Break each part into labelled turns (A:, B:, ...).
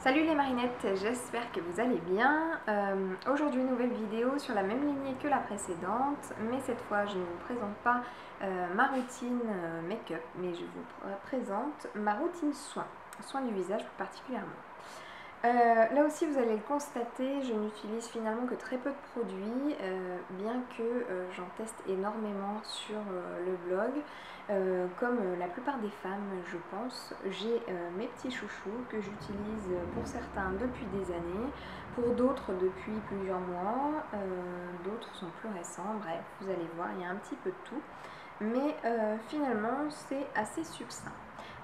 A: Salut les marinettes, j'espère que vous allez bien. Aujourd'hui, nouvelle vidéo sur la même lignée que la précédente, mais cette fois je ne vous présente pas ma routine make-up, mais je vous présente ma routine soin du visage plus particulièrement. Là aussi, vous allez le constater, je n'utilise finalement que très peu de produits, bien que j'en teste énormément sur le blog. Comme la plupart des femmes, je pense, j'ai mes petits chouchous que j'utilise pour certains depuis des années, pour d'autres depuis plusieurs mois, d'autres sont plus récents. Bref, vous allez voir, il y a un petit peu de tout, mais finalement, c'est assez succinct.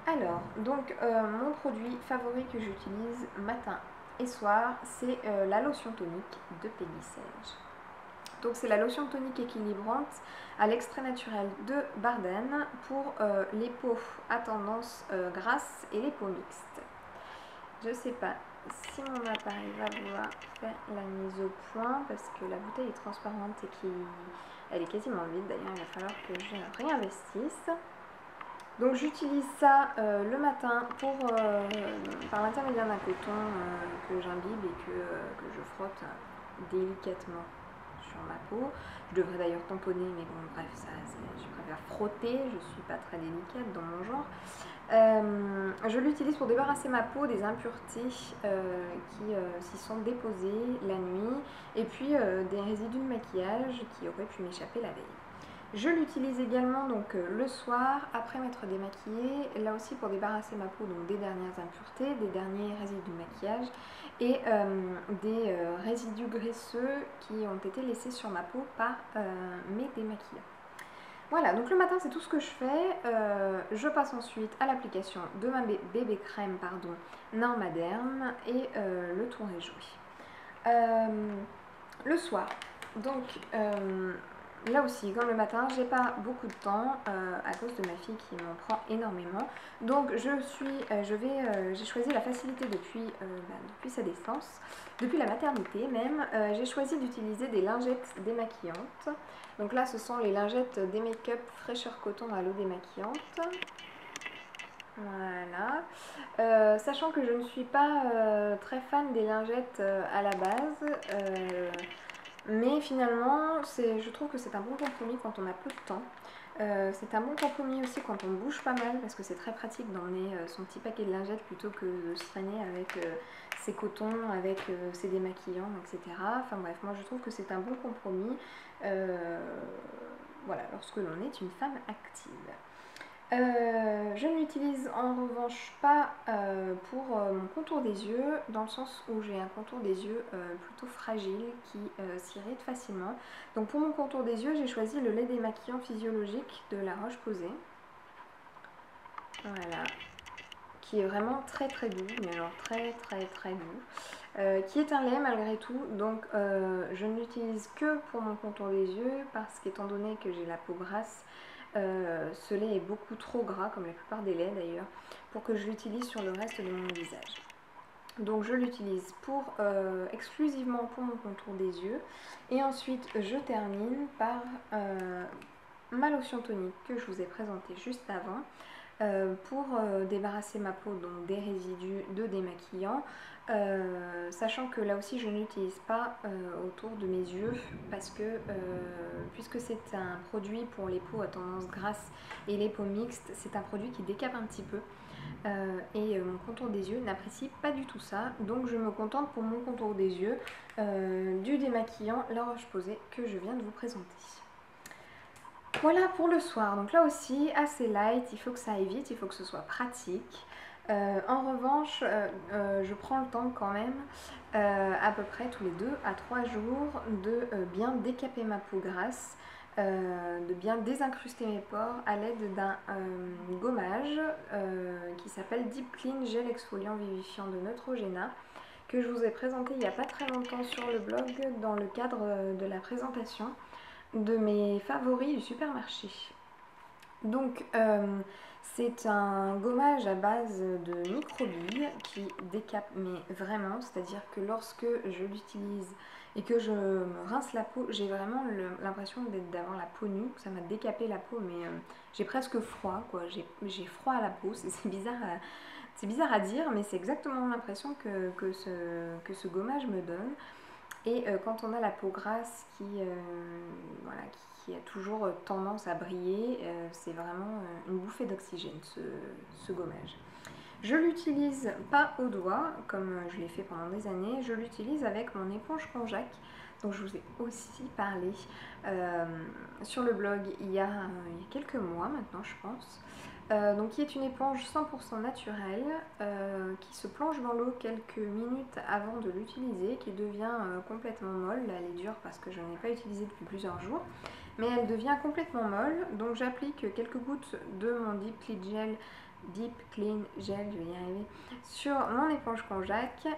A: Alors, donc mon produit favori que j'utilise matin et soir, c'est la lotion tonique de Peggy Sage. Donc c'est la lotion tonique équilibrante à l'extrait naturel de Barden pour les peaux à tendance grasse et les peaux mixtes. Je sais pas si mon appareil va pouvoir faire la mise au point parce que la bouteille est transparente et qu'elle est quasiment vide. D'ailleurs, il va falloir que je réinvestisse. Donc j'utilise ça le matin par l'intermédiaire d'un coton que j'imbibe et que je frotte délicatement sur ma peau. Je devrais d'ailleurs tamponner, mais bon bref, je préfère frotter, je suis pas très délicate dans mon genre. Je l'utilise pour débarrasser ma peau des impuretés qui s'y sont déposées la nuit et puis des résidus de maquillage qui auraient pu m'échapper la veille. Je l'utilise également donc le soir après m'être démaquillée, là aussi pour débarrasser ma peau donc des dernières impuretés, des derniers résidus de maquillage et des résidus graisseux qui ont été laissés sur ma peau par mes démaquillants. Voilà, donc le matin c'est tout ce que je fais. Je passe ensuite à l'application de ma bébé crème Normaderm et le tour est joué. Le soir, donc là aussi, comme le matin, j'ai pas beaucoup de temps à cause de ma fille qui m'en prend énormément. Donc j'ai choisi la facilité depuis sa naissance, depuis la maternité même. J'ai choisi d'utiliser des lingettes démaquillantes. Donc là, ce sont les lingettes des Make-up fraîcheur coton à l'eau démaquillante. Voilà. Sachant que je ne suis pas très fan des lingettes à la base. Mais finalement, je trouve que c'est un bon compromis quand on a peu de temps. C'est un bon compromis aussi quand on bouge pas mal parce que c'est très pratique d'emmener son petit paquet de lingettes plutôt que de se traîner avec ses cotons, avec ses démaquillants, etc. Enfin bref, moi je trouve que c'est un bon compromis voilà, lorsque l'on est une femme active. Je ne l'utilise en revanche pas pour mon contour des yeux, dans le sens où j'ai un contour des yeux plutôt fragile qui s'irrite facilement. Donc pour mon contour des yeux, j'ai choisi le lait démaquillant physiologique de La Roche-Posay. Voilà. Qui est vraiment très très doux, mais alors très doux. Qui est un lait malgré tout, donc je ne l'utilise que pour mon contour des yeux parce qu'étant donné que j'ai la peau grasse, ce lait est beaucoup trop gras, comme la plupart des laits d'ailleurs, pour que je l'utilise sur le reste de mon visage. Donc je l'utilise exclusivement pour mon contour des yeux. Et ensuite je termine par ma lotion tonique que je vous ai présentée juste avant. Pour débarrasser ma peau donc des résidus de démaquillant, sachant que là aussi je n'utilise pas autour de mes yeux parce que puisque c'est un produit pour les peaux à tendance grasse et les peaux mixtes, c'est un produit qui décape un petit peu et mon contour des yeux n'apprécie pas du tout ça, donc je me contente pour mon contour des yeux du démaquillant La Roche-Posay que je viens de vous présenter. Voilà pour le soir, donc là aussi assez light, il faut que ça aille vite, il faut que ce soit pratique. En revanche, je prends le temps quand même, à peu près tous les 2 à 3 jours, de bien décaper ma peau grasse, de bien désincruster mes pores à l'aide d'un gommage qui s'appelle Deep Clean Gel Exfoliant Vivifiant de Neutrogena, que je vous ai présenté il n'y a pas très longtemps sur le blog dans le cadre de la présentation de mes favoris du supermarché. Donc c'est un gommage à base de microbilles qui décape mais vraiment, c'est-à-dire que lorsque je l'utilise et que je me rince la peau, j'ai vraiment l'impression d'avoir la peau nue, ça m'a décapé la peau, mais j'ai presque froid quoi, j'ai froid à la peau, c'est bizarre C'est bizarre à dire, mais c'est exactement l'impression que ce gommage me donne. Et quand on a la peau grasse voilà, qui a toujours tendance à briller, c'est vraiment une bouffée d'oxygène ce gommage. Je l'utilise pas au doigt, comme je l'ai fait pendant des années, je l'utilise avec mon éponge Konjac, dont je vous ai aussi parlé sur le blog il y a quelques mois maintenant, je pense. Donc qui est une éponge 100% naturelle, qui se plonge dans l'eau quelques minutes avant de l'utiliser, qui devient complètement molle. Là, elle est dure parce que je ne l'ai pas utilisée depuis plusieurs jours, mais elle devient complètement molle. Donc j'applique quelques gouttes de mon Deep Clean Gel, je vais y arriver, sur mon éponge Konjac.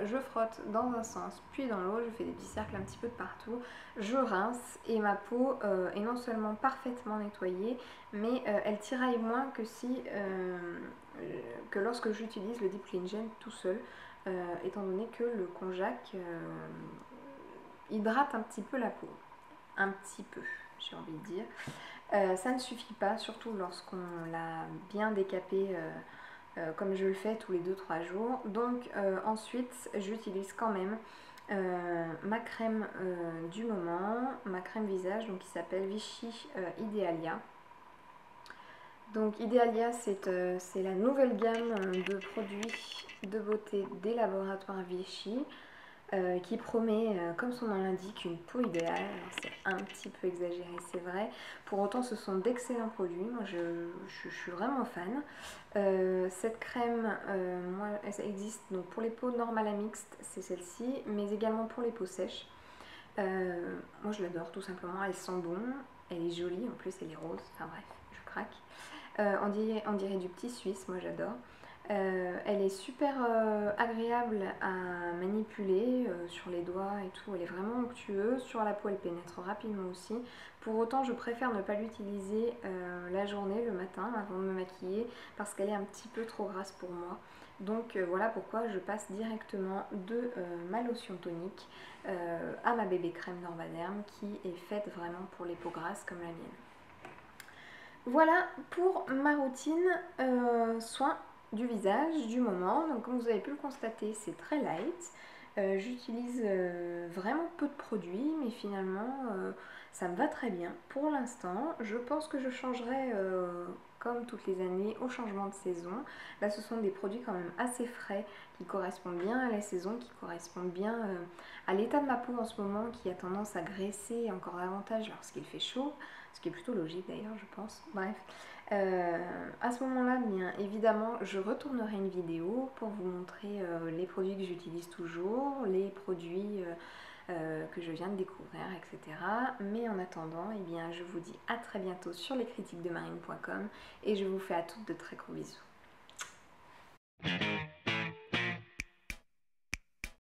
A: Je frotte dans un sens puis dans l'autre, je fais des petits cercles un petit peu de partout, je rince et ma peau est non seulement parfaitement nettoyée, mais elle tiraille moins que lorsque j'utilise le Deep Clean Gel tout seul, étant donné que le Konjac hydrate un petit peu la peau. Un petit peu, j'ai envie de dire. Ça ne suffit pas, surtout lorsqu'on l'a bien décapé comme je le fais tous les 2-3 jours. Donc ensuite, j'utilise quand même ma crème du moment, ma crème visage, donc qui s'appelle Vichy Idealia. Donc Idealia, c'est la nouvelle gamme de produits de beauté des laboratoires Vichy. Qui promet, comme son nom l'indique, une peau idéale. C'est un petit peu exagéré, c'est vrai. Pour autant, ce sont d'excellents produits. Moi, je suis vraiment fan. Cette crème, moi, elle existe donc pour les peaux normales à mixtes, c'est celle-ci, mais également pour les peaux sèches. Moi, je l'adore tout simplement. Elle sent bon, elle est jolie. En plus, elle est rose. Enfin bref, je craque. On dirait du petit Suisse. Moi, j'adore. Elle est super agréable à manipuler sur les doigts et tout, elle est vraiment onctueuse, sur la peau elle pénètre rapidement aussi. Pour autant je préfère ne pas l'utiliser la journée, le matin, avant de me maquiller, parce qu'elle est un petit peu trop grasse pour moi. Donc voilà pourquoi je passe directement de ma lotion tonique à ma bébé crème Norvaderm, qui est faite vraiment pour les peaux grasses comme la mienne. Voilà pour ma routine soins du visage du moment. Donc comme vous avez pu le constater, c'est très light. J'utilise vraiment peu de produits, mais finalement ça me va très bien pour l'instant. Je pense que je changerai comme toutes les années au changement de saison. Là ce sont des produits quand même assez frais qui correspondent bien à la saison, qui correspondent bien à l'état de ma peau en ce moment, qui a tendance à graisser encore davantage lorsqu'il fait chaud, ce qui est plutôt logique d'ailleurs je pense. Bref, à ce moment-là, bien évidemment, je retournerai une vidéo pour vous montrer les produits que j'utilise toujours, les produits que je viens de découvrir, etc. Mais en attendant, eh bien, je vous dis à très bientôt sur lescritiquesdemarine.com et je vous fais à toutes de très gros bisous.